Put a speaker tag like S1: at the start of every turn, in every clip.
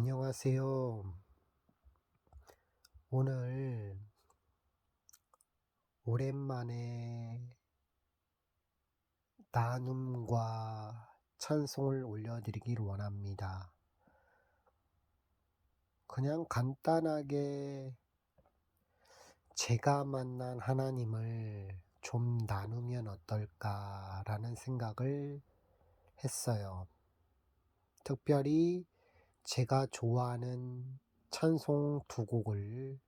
S1: 안녕하세요. 오늘 오랜만에 나눔과 찬송을 올려드리길 원합니다. 그냥 간단하게 제가 만난 하나님을 좀 나누면 어떨까라는 생각을 했어요. 특별히 제가 좋아하는 찬송 두 곡을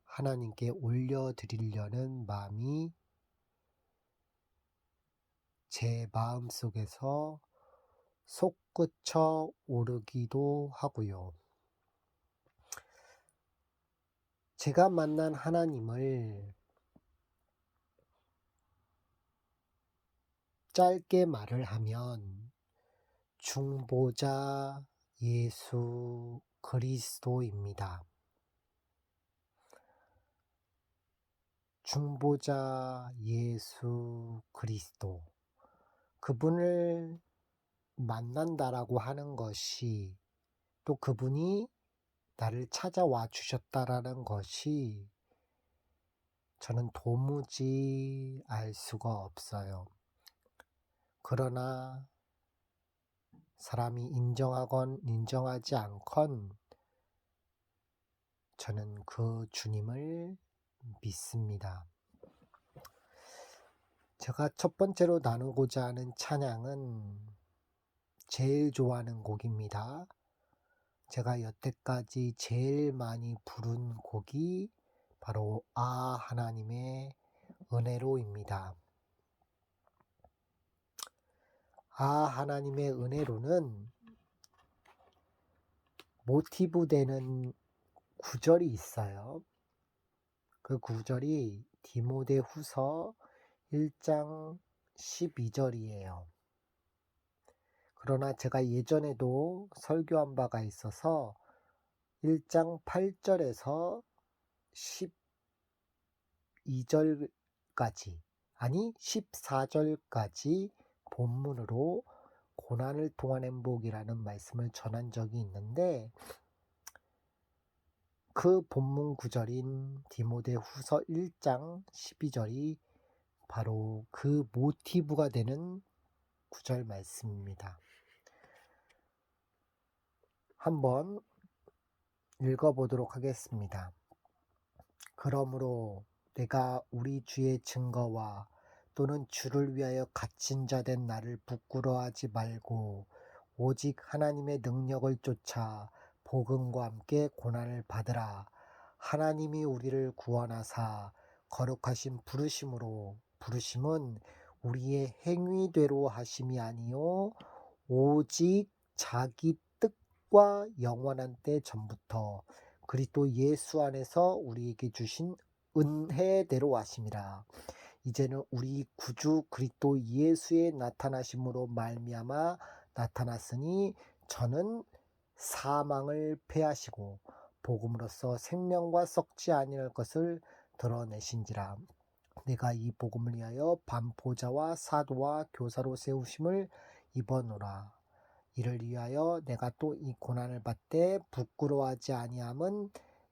S1: 하나님께 올려드리려는 마음이 제 마음속에서 솟구쳐 오르기도 하고요. 제가 만난 하나님을 짧게 말을 하면 중보자 예수 그리스도입니다. 중보자 예수 그리스도. 그분을 만난다라고 하는 것이, 또 그분이 나를 찾아와 주셨다라는 것이 저는 도무지 알 수가 없어요. 그러나 사람이 인정하건 인정하지 않건 저는 그 주님을 믿습니다. 제가 첫 번째로 나누고자 하는 찬양은 제일 좋아하는 곡입니다. 제가 여태까지 제일 많이 부른 곡이 바로 하나님의 은혜로입니다. 하나님의 은혜로는 모티브 되는 구절이 있어요. 그 구절이 디모데후서 1장 12절이에요. 그러나 제가 예전에도 설교한 바가 있어서 1장 8절에서 12절까지, 아니 14절까지 본문으로 고난을 통한 행복이라는 말씀을 전한 적이 있는데, 그 본문 구절인 디모데후서 1장 12절이 바로 그 모티브가 되는 구절 말씀입니다. 한번 읽어보도록 하겠습니다. 그러므로 내가 우리 주의 증거와 또는 주를 위하여 갇힌 자 된 나를 부끄러워하지 말고 오직 하나님의 능력을 쫓아 복음과 함께 고난을 받으라. 하나님이 우리를 구원하사 거룩하신 부르심으로, 부르심은 우리의 행위대로 하심이 아니요 오직 자기 뜻과 영원한 때 전부터 그리스도 예수 안에서 우리에게 주신 은혜대로 하심이라. 이제는 우리 구주 그리스도 예수의 나타나심으로 말미암아 나타났으니 저는 사망을 패하시고 복음으로써 생명과 썩지 아니할 것을 드러내신지라. 내가 이 복음을 위하여 반포자와 사도와 교사로 세우심을 입어노라. 이를 위하여 내가 또 이 고난을 받되 부끄러워하지 아니함은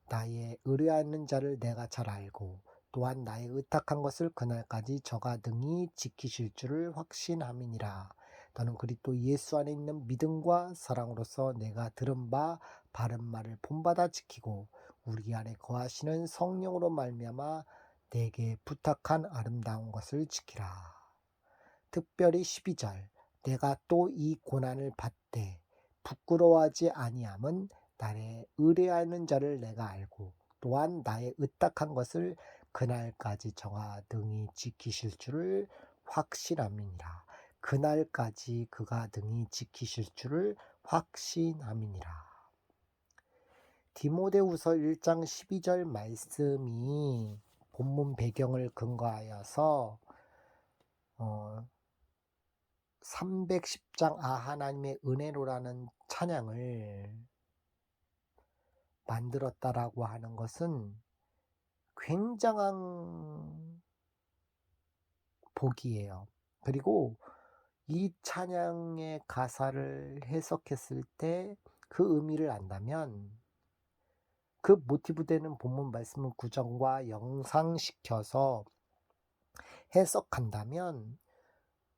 S1: 나의 의뢰하는 자를 내가 잘 알고 또한 나의 의탁한 것을 그날까지 저가 능히 지키실 줄을 확신함이니라. 너는 그리스도 예수 안에 있는 믿음과 사랑으로서 내가 들은 바 바른 말을 본받아 지키고 우리 안에 거하시는 성령으로 말미암아 내게 부탁한 아름다운 것을 지키라. 특별히 12절 내가 또 이 고난을 받되 부끄러워하지 아니함은 나의 의뢰하는 자를 내가 알고 또한 나의 의탁한 것을 그날까지 저가 능히 지키실 줄을 확신함이니라. 그날까지 그가 능히 지키실 줄을 확신함이니라. 디모데후서 1장 12절 말씀이 본문 배경을 근거하여서 310장 하나님의 은혜로라는 찬양을 만들었다라고 하는 것은 굉장한 복이에요. 그리고 이 찬양의 가사를 해석했을 때 그 의미를 안다면 그 모티브 되는 본문 말씀을 구정과 영상시켜서 해석한다면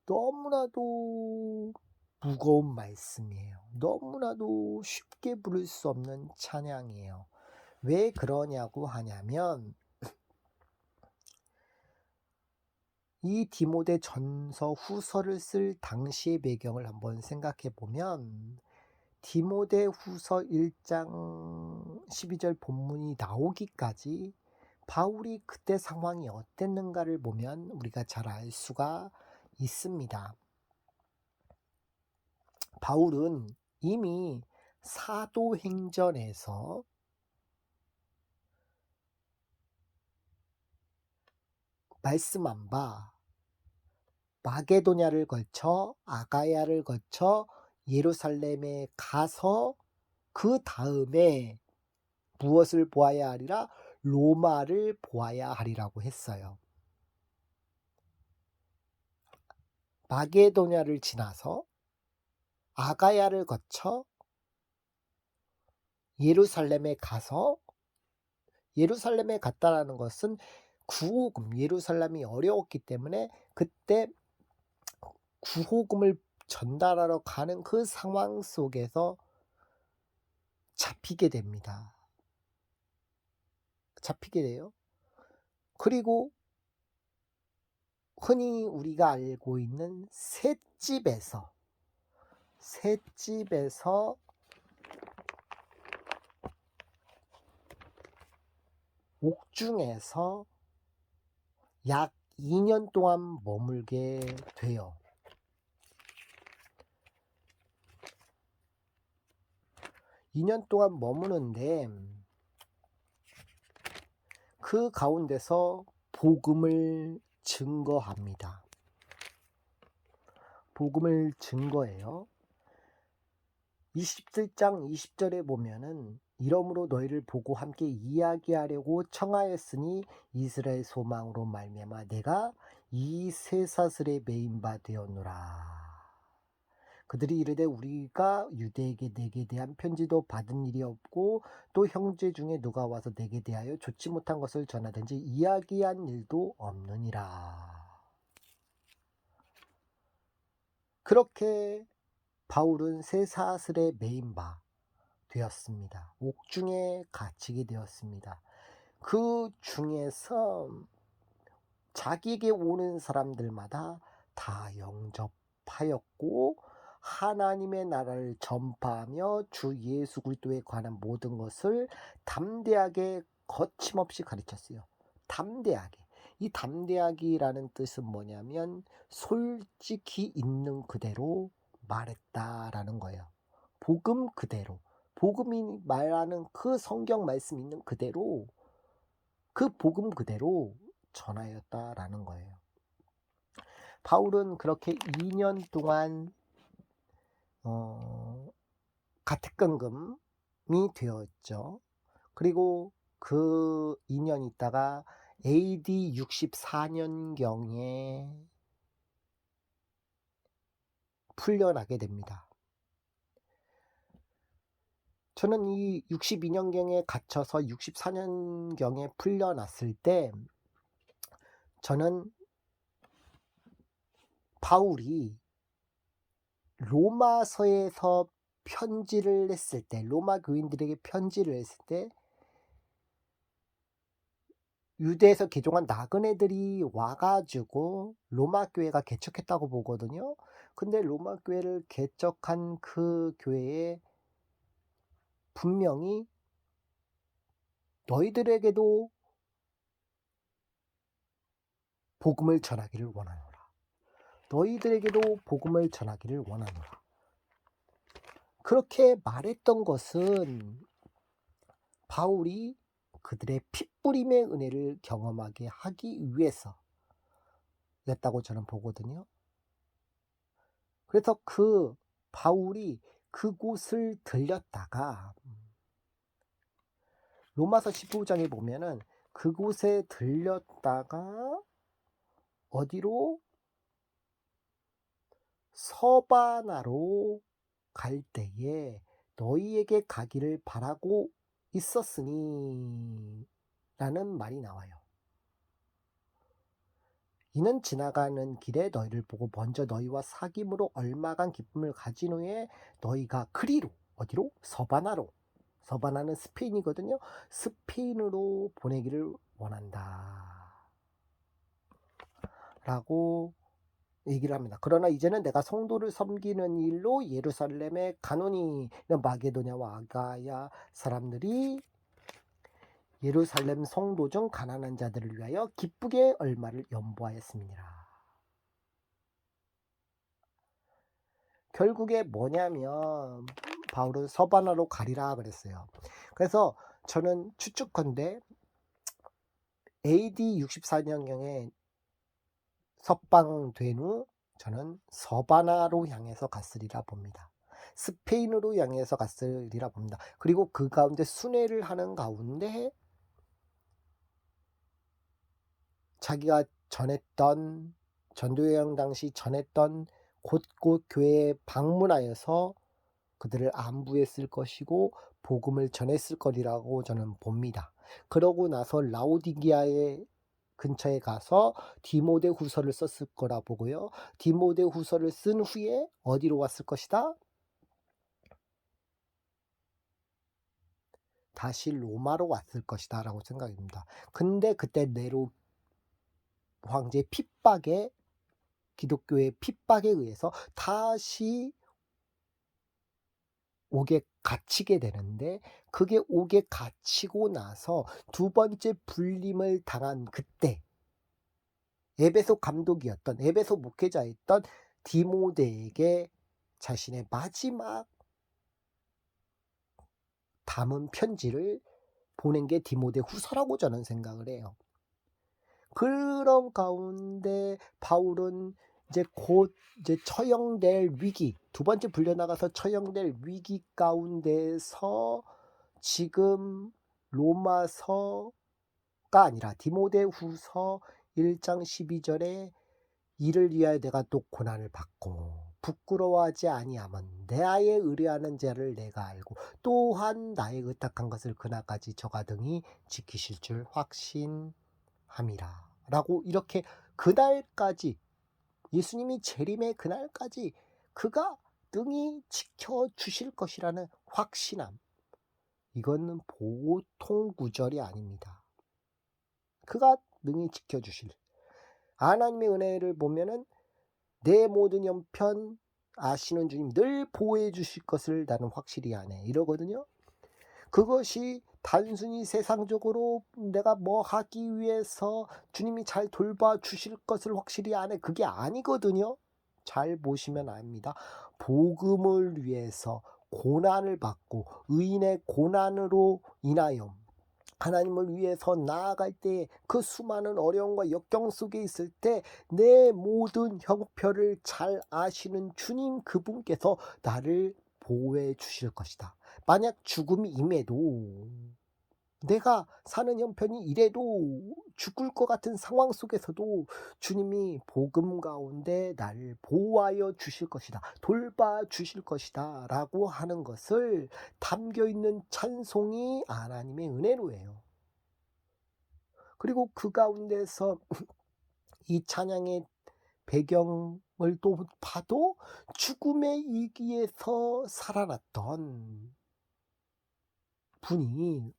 S1: 너무나도 무거운 말씀이에요. 너무나도 쉽게 부를 수 없는 찬양이에요. 왜 그러냐고 하냐면 이 디모데 전서 후서를 쓸 당시의 배경을 한번 생각해 보면 디모데 후서 1장 12절 본문이 나오기까지 바울이 그때 상황이 어땠는가를 보면 우리가 잘 알 수가 있습니다. 바울은 이미 사도행전에서 말씀한 바 마게도냐를 거쳐 아가야를 거쳐 예루살렘에 가서 그 다음에 무엇을 보아야 하리라? 로마를 보아야 하리라고 했어요. 마게도냐를 지나서 아가야를 거쳐 예루살렘에 가서 예루살렘에 갔다라는 것은 구호금, 예루살렘이 어려웠기 때문에 그때 구호금을 전달하러 가는 그 상황 속에서 잡히게 됩니다. 잡히게 돼요. 그리고 흔히 우리가 알고 있는 셋집에서 옥중에서 약 2년 동안 머물게 돼요. 2년 동안 머무는데 그 가운데서 복음을 증거합니다. 복음을 증거해요. 27장 20절에 보면은 이러므로 너희를 보고 함께 이야기하려고 청하였으니 이스라엘 소망으로 말미암아 내가 이 쇠사슬에 매인 바 되었노라. 그들이 이르되 우리가 유대에게 내게 대한 편지도 받은 일이 없고 또 형제 중에 누가 와서 내게 대하여 좋지 못한 것을 전하든지 이야기한 일도 없느니라. 그렇게 바울은 쇠사슬에 매인 바 되었습니다. 옥중에 갇히게 되었습니다. 그 중에서 자기에게 오는 사람들마다 다 영접하였고 하나님의 나라를 전파하며 주 예수 그리스도에 관한 모든 것을 담대하게 거침없이 가르쳤어요. 담대하게. 이 담대하기라는 뜻은 뭐냐면 솔직히 있는 그대로 말했다라는 거예요. 복음 그대로. 복음이 말하는 그 성경 말씀 있는 그대로 그 복음 그대로 전하였다라는 거예요. 바울은 그렇게 2년 동안 가택금금이 되었죠. 그리고 그 2년 있다가 AD 64년경에 풀려나게 됩니다. 저는 이 62년경에 갇혀서 64년경에 풀려났을 때 저는 바울이 로마서에서 편지를 했을 때, 로마 교인들에게 편지를 했을 때 유대에서 개종한 나그네들이 와가지고 로마 교회가 개척했다고 보거든요. 근데 로마 교회를 개척한 그 교회에 분명히 너희들에게도 복음을 전하기를 원하노라. 너희들에게도 복음을 전하기를 원하노라. 그렇게 말했던 것은 바울이 그들의 핏부림의 은혜를 경험하게 하기 위해서였다고 저는 보거든요. 그래서 그 바울이 그곳을 들렸다가 로마서 15장에 보면은 그곳에 들렸다가 어디로? 서바나로 갈 때에 너희에게 가기를 바라고 있었으니 라는 말이 나와요. 이는 지나가는 길에 너희를 보고 먼저 너희와 사귐으로 얼마간 기쁨을 가진 후에 너희가 그리로, 어디로? 서바나로. 서바나는 스페인이거든요. 스페인으로 보내기를 원한다 라고 얘기를 합니다. 그러나 이제는 내가 성도를 섬기는 일로 예루살렘에 가노니. 마게도냐와 아가야 사람들이 예루살렘 성도 중 가난한 자들을 위하여 기쁘게 얼마를 연보하였습니다. 결국에 뭐냐면 바울은 서바나로 가리라 그랬어요. 그래서 저는 추측컨대 AD 64년경에 석방된 후 저는 서바나로 향해서 갔으리라 봅니다. 스페인으로 향해서 갔으리라 봅니다. 그리고 그 가운데 순회를 하는 가운데 자기가 전했던 전도여행 당시 전했던 곳곳 교회에 방문하여서 그들을 안부했을 것이고 복음을 전했을 거리라고 저는 봅니다. 그러고 나서 라오디게아의 근처에 가서 디모데 후서를 썼을 거라 보고요. 디모데 후서를 쓴 후에 어디로 왔을 것이다? 다시 로마로 왔을 것이다 라고 생각합니다. 근데 그때 네로 황제의 핍박에, 기독교의 핍박에 의해서 다시 옥에 갇히게 되는데, 그게 옥에 갇히고 나서 두 번째 불림을 당한 그때 에베소 감독이었던, 에베소 목회자였던 디모데에게 자신의 마지막 담은 편지를 보낸 게 디모데 후서라고 저는 생각을 해요. 그런 가운데 바울은 이제 곧 이제 처형될 위기, 두 번째 불려나가서 처형될 위기 가운데서 지금 로마서가 아니라 디모데 후서 1장 12절에 이를 위하여 내가 또 고난을 받고 부끄러워하지 아니하면 내 아에 의뢰하는 자를 내가 알고 또한 나의 의탁한 것을 그날까지 저가 등이 지키실 줄 확신함이라 라고, 이렇게 그날까지, 예수님이 재림의 그날까지 그가 등이 지켜주실 것이라는 확신함, 이거는 보통 구절이 아닙니다. 그가 능히 지켜주실, 하나님의 은혜를 보면은 내 모든 형편 아시는 주님 늘 보호해 주실 것을 나는 확실히 아네 이러거든요. 그것이 단순히 세상적으로 내가 뭐 하기 위해서 주님이 잘 돌봐 주실 것을 확실히 아네, 그게 아니거든요. 잘 보시면 압니다. 복음을 위해서 고난을 받고 의인의 고난으로 인하여 하나님을 위해서 나아갈 때, 그 수많은 어려움과 역경 속에 있을 때 내 모든 형편을 잘 아시는 주님, 그분께서 나를 보호해 주실 것이다. 만약 죽음이 임해도, 내가 사는 형편이 이래도, 죽을 것 같은 상황 속에서도 주님이 복음 가운데 나를 보호하여 주실 것이다, 돌봐 주실 것이다 라고 하는 것을 담겨있는 찬송이 하나님의 은혜로예요. 그리고 그 가운데서 이 찬양의 배경을 또 봐도 죽음의 위기에서 살아났던 분이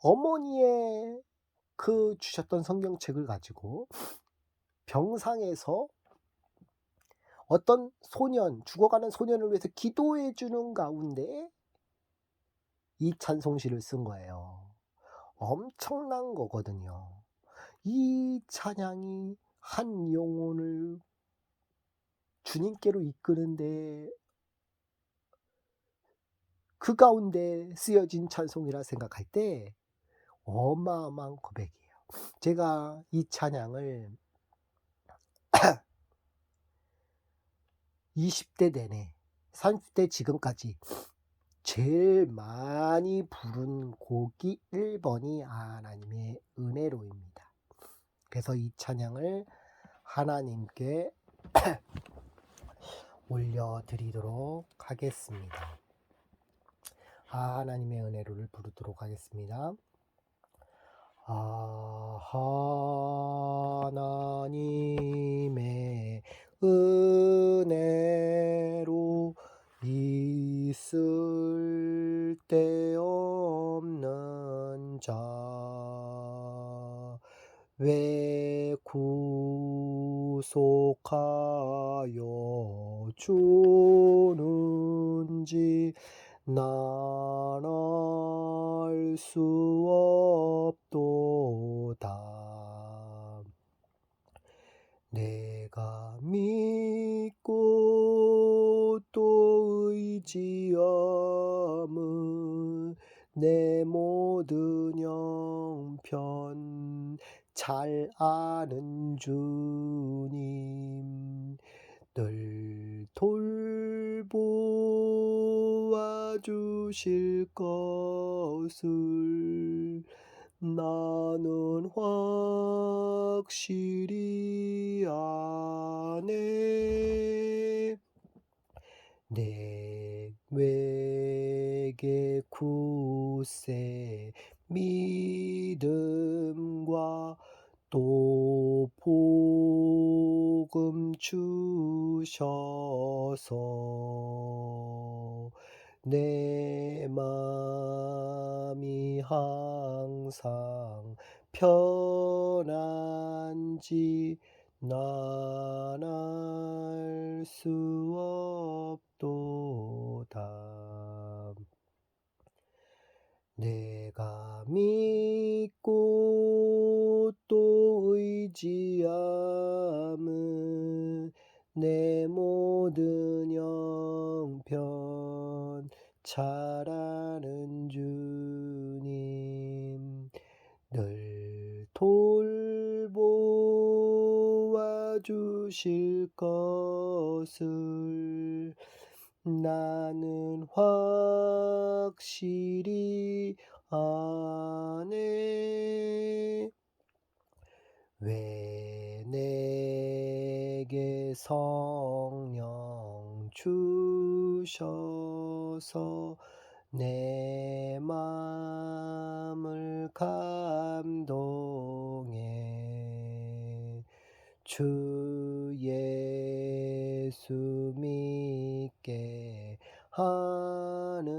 S1: 어머니의 그 주셨던 성경책을 가지고 병상에서 어떤 소년, 죽어가는 소년을 위해서 기도해 주는 가운데 이 찬송시를 쓴 거예요. 엄청난 거거든요. 이 찬양이 한 영혼을 주님께로 이끄는데 그 가운데 쓰여진 찬송이라 생각할 때 어마어마한 고백이에요. 제가 이 찬양을 20대 내내 30대 지금까지 제일 많이 부른 곡이 1번이 하나님의 은혜로입니다. 그래서 이 찬양을 하나님께 올려드리도록 하겠습니다. 하나님의 은혜를 부르도록 하겠습니다. 하나님의 은혜로 있을 데 없는 자 왜 구속하여 주는지 난 알 수 없도다. 내가 믿고 또 의지함은 내 모든 형편 잘 아는 주님 늘 돌보아 주실 것을 나는 확실히 아네. 내 외게 굳세 믿음과 또 복음 주셔서 내 맘이 항상 편한지 난 알 수 없도다. 내가 믿고 또 의지함은 내 모든 형편 잘 아는 주님 늘 돌보아 주실 것을 나는 확실히 아네. 왜 내게 성령 주셔서 내 마음을 감동해 주 예수 믿게 하는지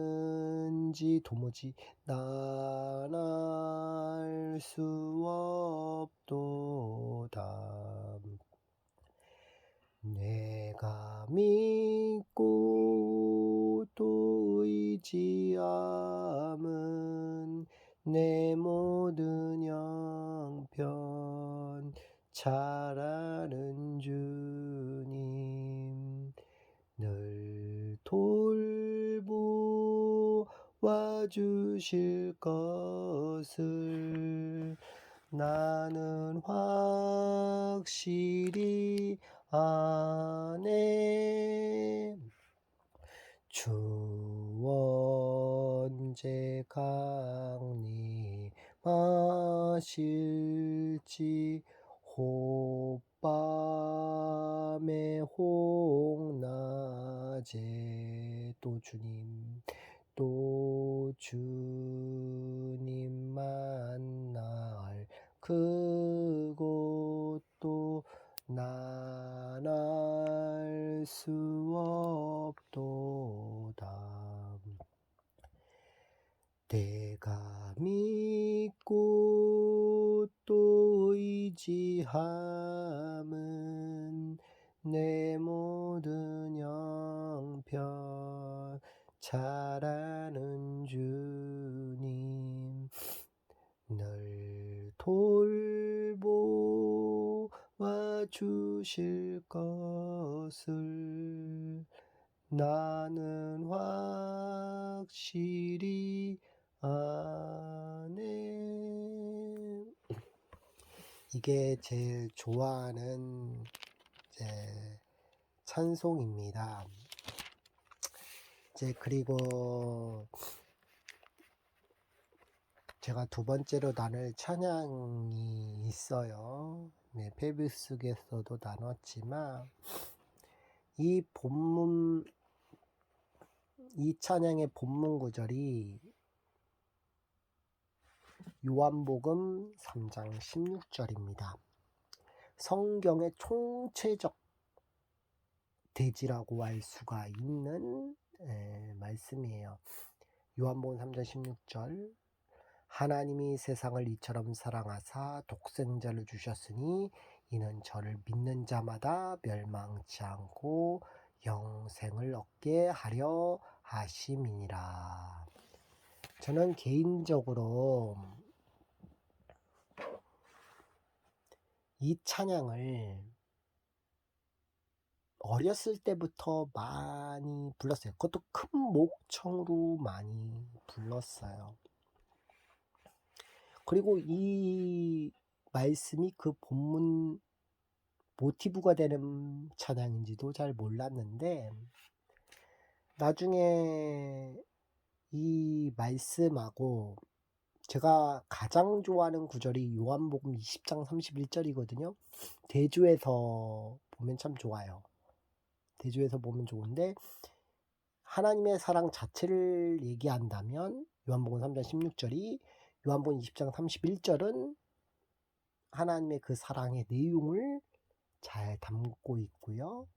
S1: 도무지 난 알 수 없도다. 내가 믿고 또 의지함은 내 모든 형편 잘 아는 주님 늘 돌보아 주실 것을 나는 확실히 아네. 주 언제 강림하실지 혹밤에 혹낮에 또 주님 만날 그곳도 난 알 수 없도다. 내가 믿고 또 의지함은 내 모든 형편 잘 아는 주님 늘 돌보아 주실 것을 나는 확실히 아네. 이게 제일 좋아하는 이제 찬송입니다. 이제 그리고 제가 두 번째로 나눌 찬양이 있어요. 네, 페이스북에서도 나눴지만 이 본문, 이 찬양의 본문 구절이 요한복음 3장 16절입니다. 성경의 총체적 대지라고 할 수가 있는 말씀이에요. 요한복음 3장 16절, 하나님이 세상을 이처럼 사랑하사 독생자를 주셨으니 이는 저를 믿는 자마다 멸망치 않고 영생을 얻게 하려 하심이니라. 저는 개인적으로 이 찬양을 어렸을 때부터 많이 불렀어요. 그것도 큰 목청으로 많이 불렀어요. 그리고 이 말씀이 그 본문 모티브가 되는 찬양인지도 잘 몰랐는데, 나중에 이 말씀하고 제가 가장 좋아하는 구절이 요한복음 20장 31절이거든요. 대조에서 보면 참 좋아요. 대조에서 보면 좋은데, 하나님의 사랑 자체를 얘기한다면 요한복음 3장 16절이, 요한복음 20장 31절은 하나님의 그 사랑의 내용을 잘 담고 있고요.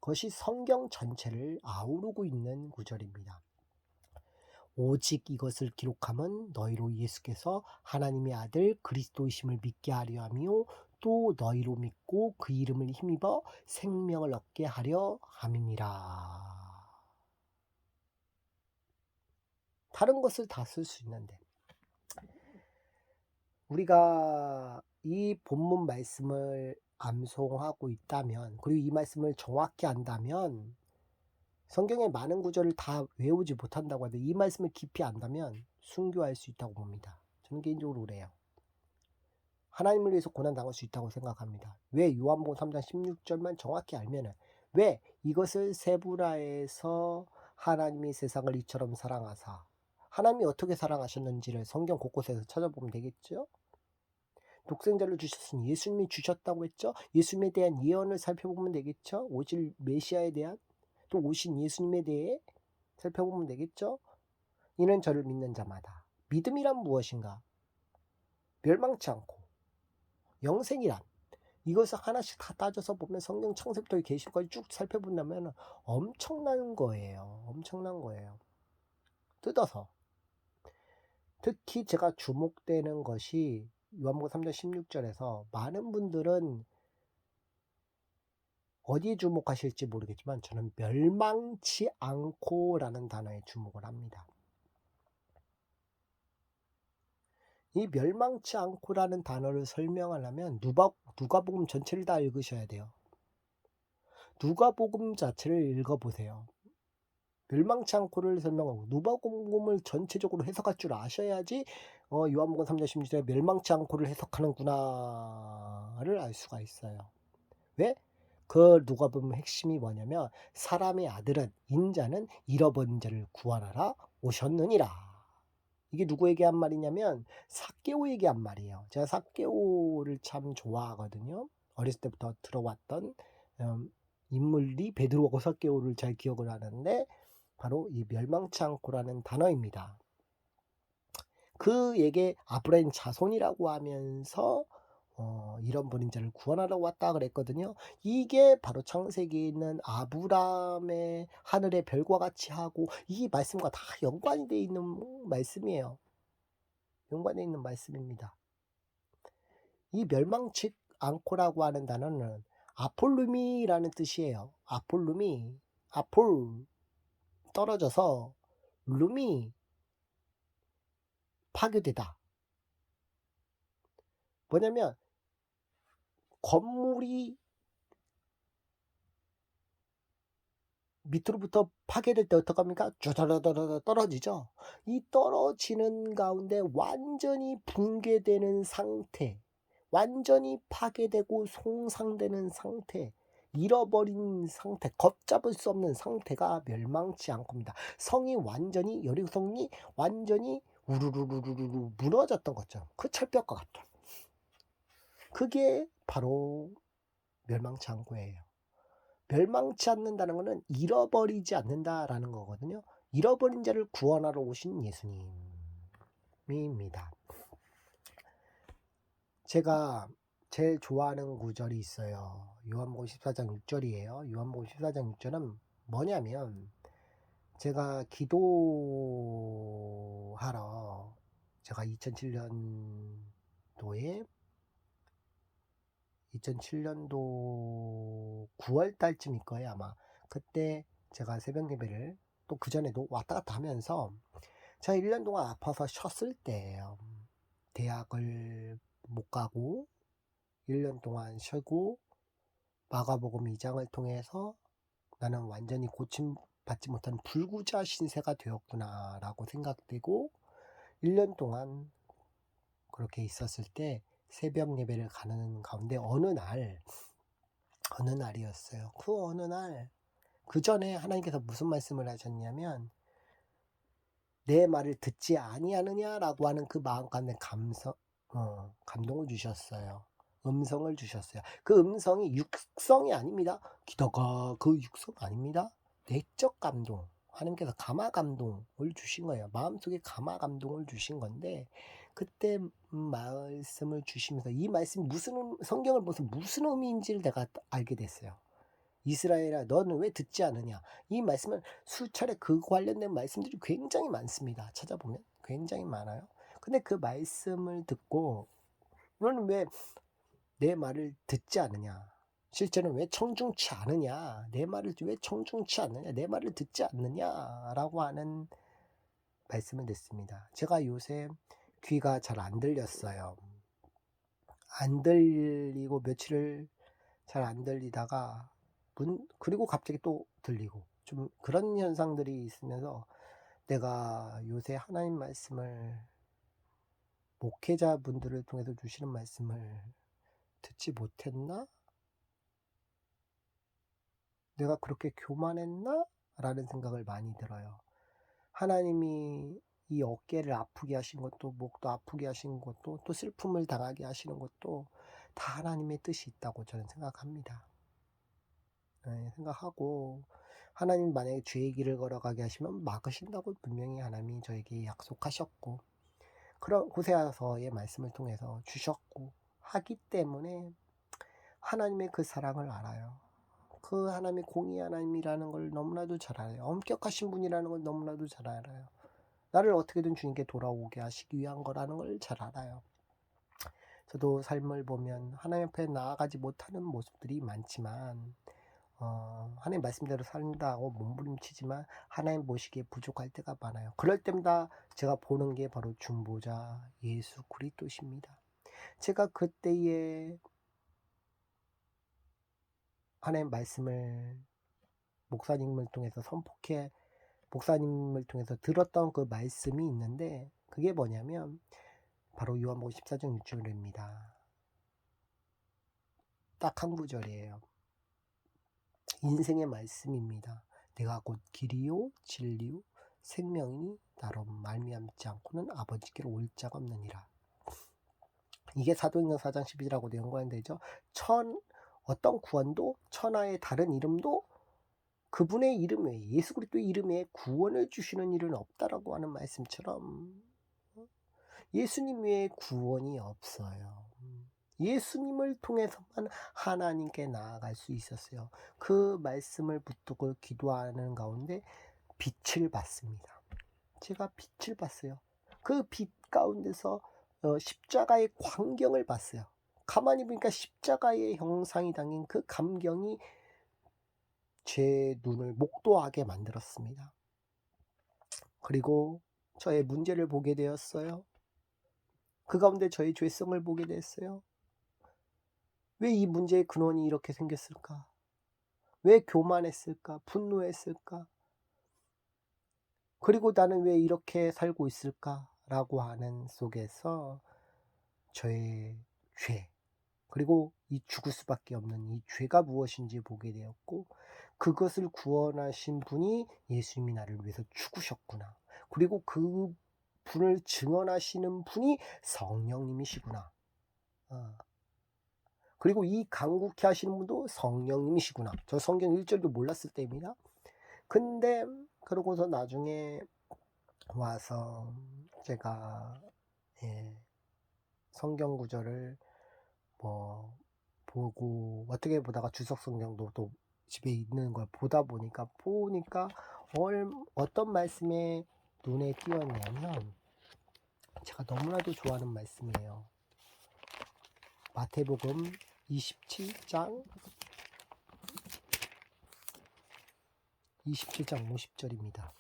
S1: 그것이 성경 전체를 아우르고 있는 구절입니다. 오직 이것을 기록함은 너희로 예수께서 하나님의 아들 그리스도이심을 믿게 하려 하며 또 너희로 믿고 그 이름을 힘입어 생명을 얻게 하려 함이니라. 다른 것을 다 쓸 수 있는데, 우리가 이 본문 말씀을 암송하고 있다면, 그리고 이 말씀을 정확히 안다면, 성경의 많은 구절을 다 외우지 못한다고 하는데 이 말씀을 깊이 안다면 순교할 수 있다고 봅니다. 저는 개인적으로 그래요. 하나님을 위해서 고난당할 수 있다고 생각합니다. 왜? 요한복음 3장 16절만 정확히 알면은, 왜? 이것을 세부라에서 하나님이 세상을 이처럼 사랑하사, 하나님이 어떻게 사랑하셨는지를 성경 곳곳에서 찾아보면 되겠죠? 독생자를 주셨으니 예수님이 주셨다고 했죠? 예수님에 대한 예언을 살펴보면 되겠죠? 오실 메시아에 대한, 또 오신 예수님에 대해 살펴보면 되겠죠? 이는 저를 믿는 자마다. 믿음이란 무엇인가? 멸망치 않고 영생이란, 이것을 하나씩 다 따져서 보면 성경 창세부터 계시록까지 쭉 살펴본다면 엄청난 거예요. 엄청난 거예요. 뜯어서. 특히 제가 주목되는 것이 요한복음 3장 16절에서, 많은 분들은 어디에 주목하실지 모르겠지만 저는 멸망치 않고 라는 단어에 주목을 합니다. 이 멸망치 않고라는 단어를 설명하려면 누가복음 전체를 다 읽으셔야 돼요. 누가복음 자체를 읽어보세요. 멸망치 않고를 설명하고 누가복음을 전체적으로 해석할 줄 아셔야지 요한복음 3장 16절에 멸망치 않고를 해석하는구나를 알 수가 있어요. 왜? 그 누가복음 핵심이 뭐냐면, 사람의 아들은, 인자는 잃어버린 자를 구원하러 오셨느니라. 이게 누구에게 한 말이냐면 삭개오에게 한 말이에요. 제가 삭개오를 참 좋아하거든요. 어렸을 때부터 들어왔던 인물이 베드로하고 삭개오를 잘 기억을 하는데, 바로 이 멸망치 않고라는 단어입니다. 그에게 아브라함 자손이라고 하면서 잃어버린 자를 구원하러 왔다 그랬거든요. 이게 바로 창세기에 있는 아브라함의 하늘의 별과 같이 하고, 이 말씀과 다 연관이 되어 있는 말씀이에요. 연관되어 있는 말씀입니다. 이 멸망치 않고라고 하는 단어는 아폴루미라는 뜻이에요. 아폴루미, 아폴, 떨어져서, 루미, 파괴되다. 뭐냐면 건물이 밑으로부터 파괴될 때 어떡합니까? 쭈다다다다 떨어지죠. 이 떨어지는 가운데 완전히 붕괴되는 상태, 완전히 파괴되고 손상되는 상태, 잃어버린 상태, 걷잡을 수 없는 상태가 멸망치 않고입니다. 성이 완전히, 여리고성이 완전히 우르르르르르 무너졌던 거죠. 그 철벽과 같죠. 그게 바로 멸망치 않고예요. 멸망치 않는다는 것은 잃어버리지 않는다라는 거거든요. 잃어버린 자를 구원하러 오신 예수님입니다. 제가 제일 좋아하는 구절이 있어요. 요한복음 14장 6절이에요. 요한복음 14장 6절은 뭐냐면, 제가 기도하러 제가 2007년도 9월 달쯤일 거예요, 아마. 그때 제가 새벽 예배를 또 그전에도 왔다 갔다 하면서 제가 1년 동안 아파서 쉬었을 때예요. 대학을 못 가고 1년 동안 쉬고 마가복음 2장을 통해서 나는 완전히 고침받지 못한 불구자 신세가 되었구나 라고 생각되고 1년 동안 그렇게 있었을 때 새벽 예배를 가는 가운데 어느 날이었어요. 그 어느 날, 그 전에 하나님께서 무슨 말씀을 하셨냐면, 내 말을 듣지 아니하느냐라고 하는 그 마음 가운데 감동을 주셨어요. 음성을 주셨어요. 그 음성이 육성이 아닙니다. 기도가 그 육성 아닙니다. 내적 감동. 하나님께서 감화 감동을 주신 거예요. 마음속에 감화 감동을 주신 건데, 그때 말씀을 주시면서 이 말씀이 성경을 보면서 무슨 의미인지를 내가 알게 됐어요. 이스라엘아, 너는 왜 듣지 않느냐? 이 말씀은 수차례 그 관련된 말씀들이 굉장히 많습니다. 찾아보면 굉장히 많아요. 근데 그 말씀을 듣고 너는 왜 내 말을 듣지 않느냐? 실제는 왜 청중치 않느냐? 내 말을 왜 청중치 않느냐? 내 말을 듣지 않느냐라고 하는 말씀을 듣습니다. 제가 요새 귀가 잘 안 들렸어요. 안 들리고 며칠을 잘 안 들리다가 그리고 갑자기 또 들리고 좀 그런 현상들이 있으면서 내가 요새 하나님 말씀을 목회자분들을 통해서 주시는 말씀을 듣지 못했나? 내가 그렇게 교만했나? 라는 생각을 많이 들어요. 하나님이 이 어깨를 아프게 하신 것도, 목도 아프게 하신 것도, 또 슬픔을 당하게 하시는 것도 다 하나님의 뜻이 있다고 저는 생각합니다. 생각하고, 하나님 만약에 죄의 길을 걸어가게 하시면 막으신다고 분명히 하나님이 저에게 약속하셨고, 그런 호세아서의 말씀을 통해서 주셨고 하기 때문에 하나님의 그 사랑을 알아요. 그 하나님이 공의 하나님이라는 걸 너무나도 잘 알아요. 엄격하신 분이라는 걸 너무나도 잘 알아요. 나를 어떻게든 주님께 돌아오게 하시기 위한 거라는 걸 잘 알아요. 저도 삶을 보면 하나님 앞에 나아가지 못하는 모습들이 많지만 하나님 말씀대로 산다고 몸부림치지만 하나님 보시기에 부족할 때가 많아요. 그럴 때마다 제가 보는 게 바로 중보자 예수 그리스도십니다. 제가 그때에 하나님 말씀을 목사님을 통해서 목사님을 통해서 들었던 그 말씀이 있는데, 그게 뭐냐면 바로 요한복음 14장 6절입니다. 딱 한 구절이에요. 인생의 말씀입니다. 내가 곧 길이요 진리요 생명이니 나로 말미암지 않고는 아버지께로 올 자가 없느니라. 이게 사도행전 4장 12절하고도 연관되죠. 어떤 구원도 천하의 다른 이름도 그분의 이름 외에, 예수 그리스도의 이름 외에 구원을 주시는 일은 없다라고 하는 말씀처럼 예수님 외에 구원이 없어요. 예수님을 통해서만 하나님께 나아갈 수 있었어요. 그 말씀을 붙들고 기도하는 가운데 빛을 받습니다. 제가 빛을 봤어요. 그 빛 가운데서 십자가의 광경을 봤어요. 가만히 보니까 십자가의 형상이 담긴 그 감경이 제 눈을 목도하게 만들었습니다. 그리고 저의 문제를 보게 되었어요. 그 가운데 저의 죄성을 보게 됐어요. 왜 이 문제의 근원이 이렇게 생겼을까? 왜 교만했을까? 분노했을까? 그리고 나는 왜 이렇게 살고 있을까? 라고 하는 속에서 저의 죄, 그리고 이 죽을 수밖에 없는 이 죄가 무엇인지 보게 되었고, 그것을 구원하신 분이 예수님이 나를 위해서 죽으셨구나. 그리고 그 분을 증언하시는 분이 성령님이시구나. 그리고 이 간구케 하시는 분도 성령님이시구나. 저 성경 1절도 몰랐을 때입니다. 근데 그러고서 나중에 와서 제가 성경 구절을 뭐 보고 어떻게 보다가 주석 성경도 또 집에 있는 걸 보니까 어떤 말씀에 눈에 띄었냐면 제가 너무나도 좋아하는 말씀이에요. 마태복음 27장 50절입니다.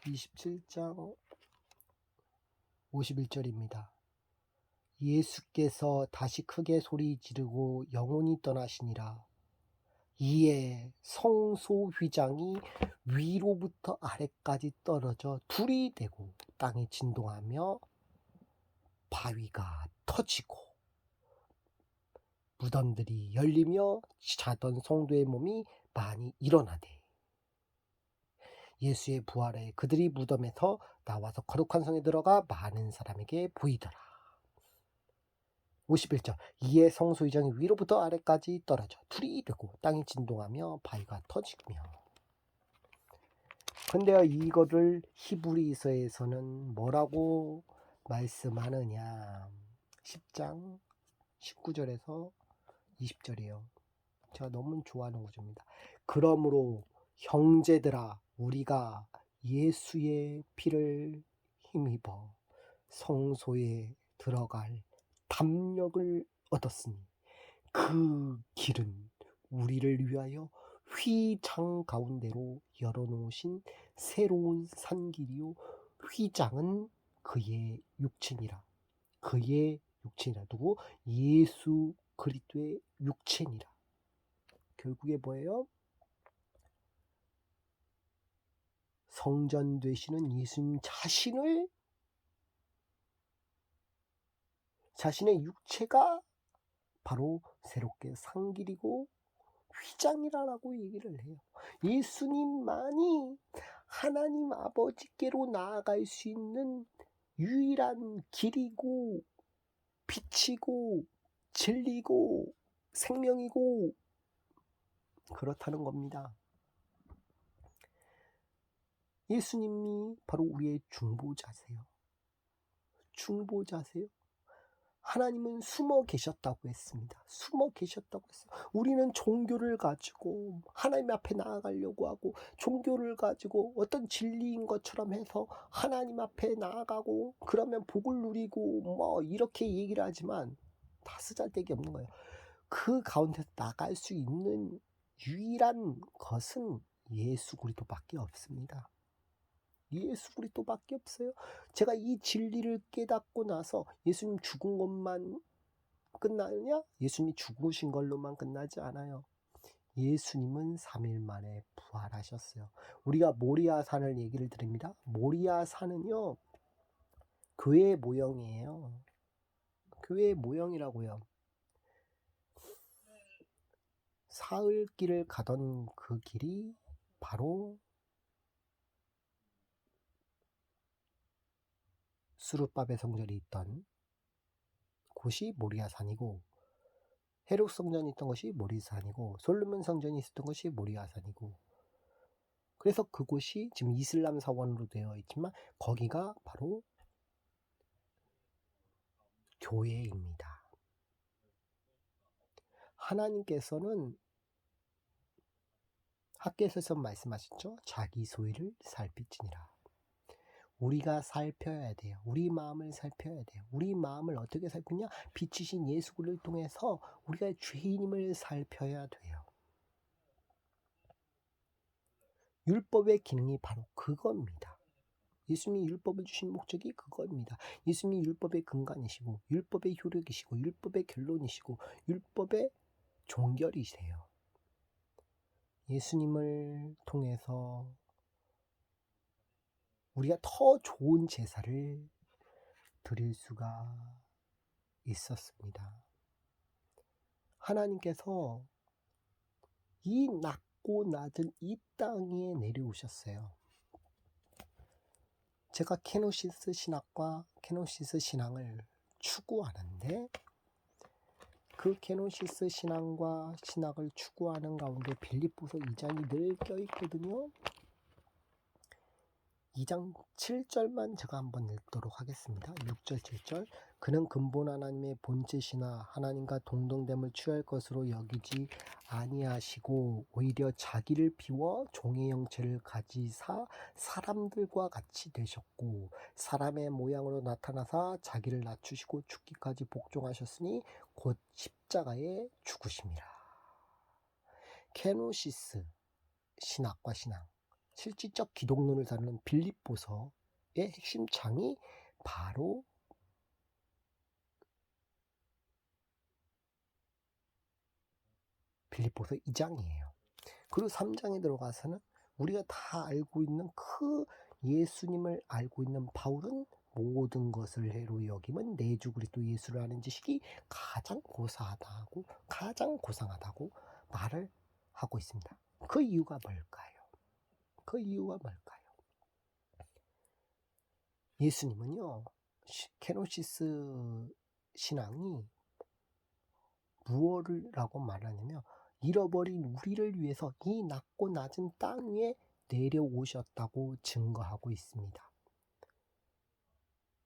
S1: 27장 51절입니다. 예수께서 다시 크게 소리 지르고 영혼이 떠나시니라. 이에 성소 휘장이 위로부터 아래까지 떨어져 둘이 되고 땅이 진동하며 바위가 터지고 무덤들이 열리며 자던 성도의 몸이 많이 일어나되 예수의 부활에 그들이 무덤에서 나와서 거룩한 성에 들어가 많은 사람에게 보이더라. 51절 이에 성소 휘장이 위로부터 아래까지 떨어져 둘이 되고 땅이 진동하며 바위가 터지며. 근데요, 이거를 히브리서에서는 뭐라고 말씀하느냐. 10장 19절에서 20절이에요. 제가 너무 좋아하는 구절입니다. 그러므로 형제들아 우리가 예수의 피를 힘입어 성소에 들어갈 담력을 얻었으니 그 길은 우리를 위하여 휘장 가운데로 열어놓으신 새로운 산길이요 휘장은 그의 육체니라. 그의 육체니라. 누구? 예수 그리스도의 육체니라. 결국에 뭐예요? 성전 되시는 예수님 자신의 육체가 바로 새롭게 산길이고 휘장이라고 얘기를 해요. 예수님만이 하나님 아버지께로 나아갈 수 있는 유일한 길이고 빛이고 진리고 생명이고 그렇다는 겁니다. 예수님이 바로 우리의 중보자세요. 중보자세요. 하나님은 숨어 계셨다고 했습니다. 숨어 계셨다고 했어요. 우리는 종교를 가지고 하나님 앞에 나아가려고 하고 종교를 가지고 어떤 진리인 것처럼 해서 하나님 앞에 나아가고 그러면 복을 누리고 뭐 이렇게 얘기를 하지만 다 쓰잘데기 없는 거예요. 그 가운데서 나갈 수 있는 유일한 것은 예수 그리스도밖에 없습니다. 예수 그리스도밖에 없어요. 제가 이 진리를 깨닫고 나서 예수님 죽은 것만 끝나느냐? 예수님이 죽으신 걸로만 끝나지 않아요. 예수님은 3일 만에 부활하셨어요. 우리가 모리아산을 얘기를 드립니다. 모리아산은요 교회의 모형이에요. 교회의 모형이라고요. 사흘길을 가던 그 길이 바로 수르바벨 성전이 있던 곳이 모리아산이고 헤롯 성전이 있던 것이 모리아산이고 솔로몬 성전이 있었던 것이 모리아산이고 그래서 그곳이 지금 이슬람 사원으로 되어 있지만 거기가 바로 교회입니다. 하나님께서는 학개에서 말씀하셨죠. 자기 소유를 살피지니라. 우리가 살펴야 돼요. 우리 마음을 살펴야 돼요. 우리 마음을 어떻게 살피냐? 빛이신 예수 그리스도를 통해서 우리가 죄인임을 살펴야 돼요. 율법의 기능이 바로 그겁니다. 예수님이 율법을 주신 목적이 그겁니다. 예수님이 율법의 근간이시고 율법의 효력이시고 율법의 결론이시고 율법의 종결이세요. 예수님을 통해서 우리가 더 좋은 제사를 드릴 수가 있었습니다. 하나님께서 이 낮고 낮은 이 땅에 내려오셨어요. 제가 케노시스 신학과 케노시스 신앙을 추구하는데 그 케노시스 신앙과 신학을 추구하는 가운데 빌립보서 2장이 늘 껴있거든요. 2장 7절만 제가 한번 읽도록 하겠습니다. 6절 7절 그는 근본 하나님의 본체시나 하나님과 동등됨을 취할 것으로 여기지 아니하시고 오히려 자기를 비워 종의 형체를 가지사 사람들과 같이 되셨고 사람의 모양으로 나타나사 자기를 낮추시고 죽기까지 복종하셨으니 곧 십자가에 죽으심이라. 케노시스 신학과 신앙 실질적 기독론을 다루는 빌립보서의 핵심 장이 바로 빌립보서 2장이에요. 그리고 3장에 들어가서는 우리가 다 알고 있는 그 예수님을 알고 있는 바울은 모든 것을 해로 여김은 내주 그리스도 예수를 아는 지식이 가장 고상하다고 말을 하고 있습니다. 그 이유가 뭘까요? 예수님은요, 케노시스 신앙이 무엇이라고 말하냐면 잃어버린 우리를 위해서 이 낮고 낮은 땅 위에 내려오셨다고 증거하고 있습니다.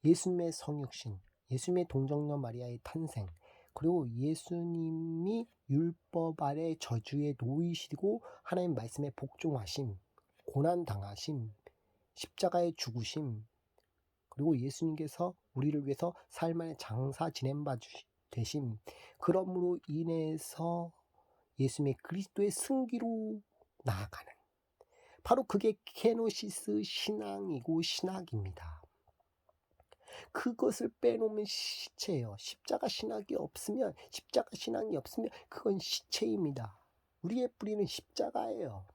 S1: 예수님의 성육신, 예수님의 동정녀 마리아의 탄생, 그리고 예수님이 율법 아래 저주에 놓이시고 하나님 말씀에 복종하심, 고난당하심, 십자가에 죽으심, 그리고 예수님께서 우리를 위해서 삶의 장사 지낸 바 되심, 그러므로 인해서 예수님의 그리스도의 승기로 나아가는, 바로 그게 케노시스 신앙이고 신학입니다. 그것을 빼놓으면 시체예요. 십자가 신앙이 없으면 그건 시체입니다. 우리의 뿌리는 십자가예요.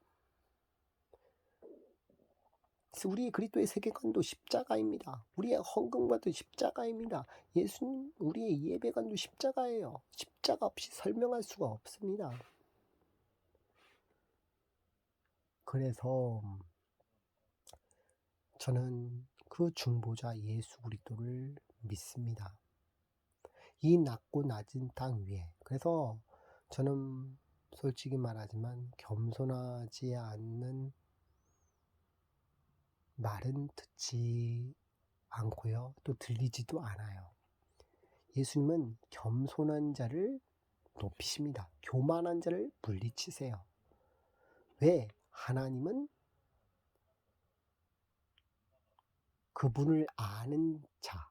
S1: 우리의 그리스도의 세계관도 십자가입니다. 우리의 헌금과도 십자가입니다. 예수님, 우리의 예배관도 십자가예요. 십자가 없이 설명할 수가 없습니다. 그래서 저는 그 중보자 예수 그리스도를 믿습니다. 이 낮고 낮은 땅 위에. 그래서 저는 솔직히 말하지만 겸손하지 않는 말은 듣지 않고요. 또 들리지도 않아요. 예수님은 겸손한 자를 높이십니다. 교만한 자를 물리치세요. 왜? 하나님은 그분을 아는 자,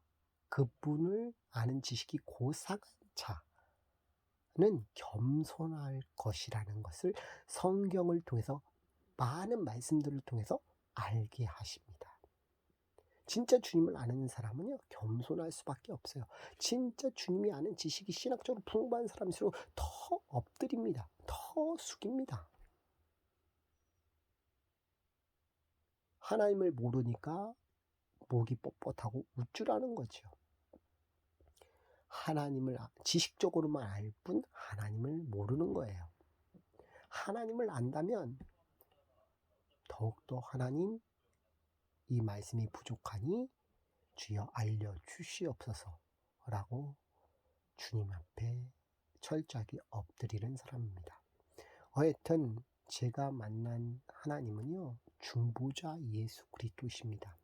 S1: 그분을 아는 지식이 고상한 자는 겸손할 것이라는 것을 성경을 통해서 많은 말씀들을 통해서 알게 하십니다. 진짜 주님을 아는 사람은요, 겸손할 수밖에 없어요. 진짜 주님이 아는 지식이 신학적으로 풍부한 사람일수록 더 엎드립니다. 더 숙입니다. 하나님을 모르니까 목이 뻣뻣하고 우쭐하는 거죠. 하나님을 지식적으로만 알 뿐 하나님을 모르는 거예요. 하나님을 안다면 더욱더 하나님, 이 말씀이 부족하니 주여 알려주시옵소서 라고 주님 앞에 철저하게 엎드리는 사람입니다. 하여튼 제가 만난 하나님은요, 중보자 예수 그리스도십니다.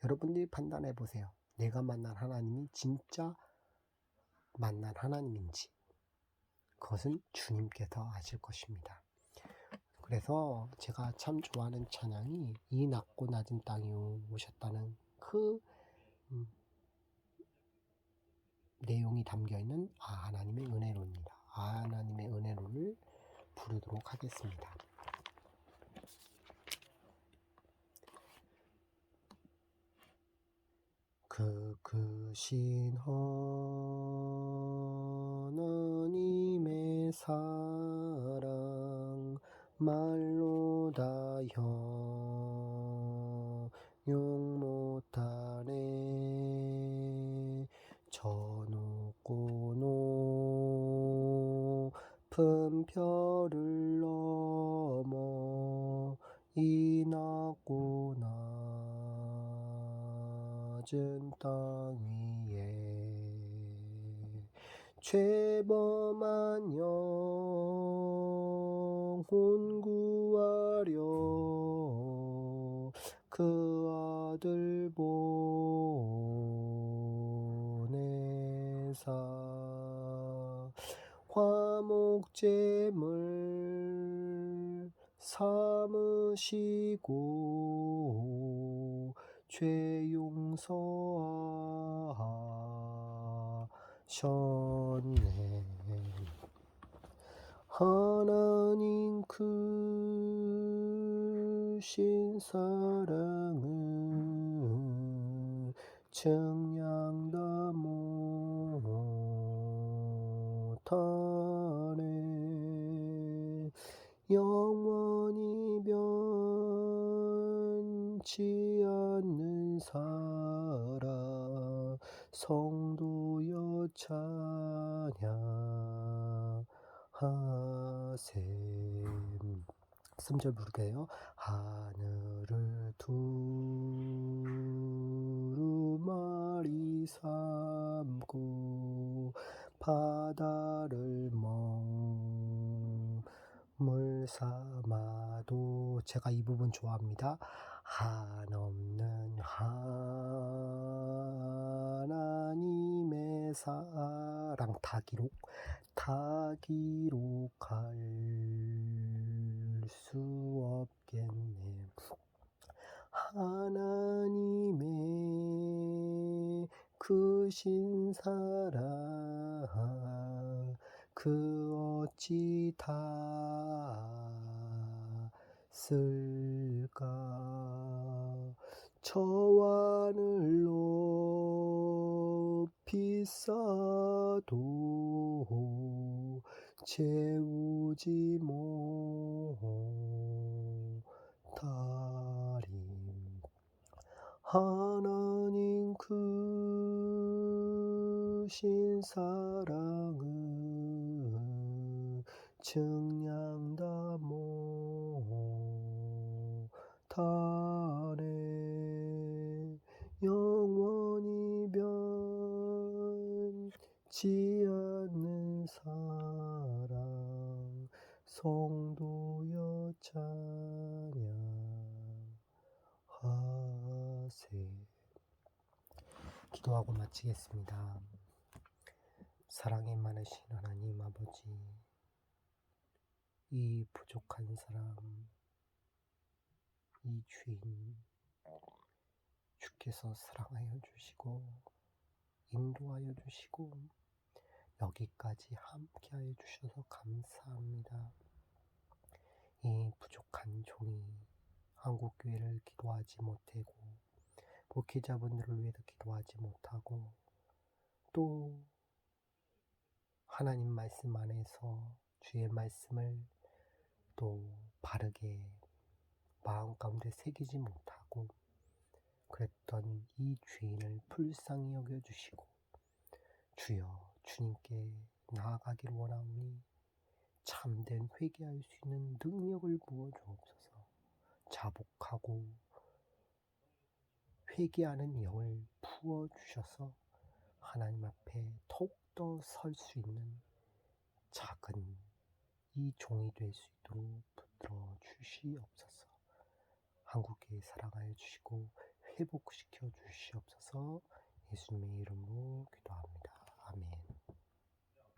S1: 여러분들이 판단해 보세요. 내가 만난 하나님이 진짜 만난 하나님인지. 그것은 주님께서 아실 것입니다. 그래서 제가 참 좋아하는 찬양이 이 낮고 낮은 땅에 오셨다는 그 내용이 담겨있는 하나님의 은혜로입니다. 하나님의 은혜로를 부르도록 하겠습니다. 그 크신 하나님의 사랑 말로 다 형용 못하네. 저 높고 높은 별을 젖은 땅 위에 죄범한 영혼 구하려 그 아들 보내사 화목제물 삼으시고 죄 용서하셨네. 하나님 크신 사랑은 측량다 못하네. 영원히 변치 않는 사랑 성도여 찬양하세. 3절 부르게요. 하늘을 두루마리 삼고 바다를 물 삼아도 제가 이 부분 좋아합니다. 한없는 하나님의 사랑 다 기록할 수 없겠네. 하나님의 크신 사랑 그 어찌 닿을까. 저 하늘 높이 쌓아도 채우지 못하리. 하나님 크신 사랑은 측량 다 못하네. 영원히 변치 않는 사랑 성도여 찬양하세. 기도하고 마치겠습니다. 사랑이 많으신 하나님 아버지, 이 부족한 사람, 이 죄인 주께서 사랑하여 주시고 인도하여 주시고 여기까지 함께하여 주셔서 감사합니다. 이 부족한 종이 한국교회를 기도하지 못하고 목회자분들을 위해서 기도하지 못하고 또 하나님 말씀 안에서 주의 말씀을 또 바르게 마음 가운데 새기지 못하고 그랬던 이 죄인을 불쌍히 여겨주시고 주여 주님께 나아가기를 원하오니 참된 회개할 수 있는 능력을 부어주옵소서. 자복하고 회개하는 영을 부어주셔서 하나님 앞에 더욱더 설 수 있는 작은 이 종이 될 수 있도록 붙들어 주시옵소서. 한국교회 사랑하여 주시고 회복시켜 주시옵소서. 예수님의 이름으로 기도합니다.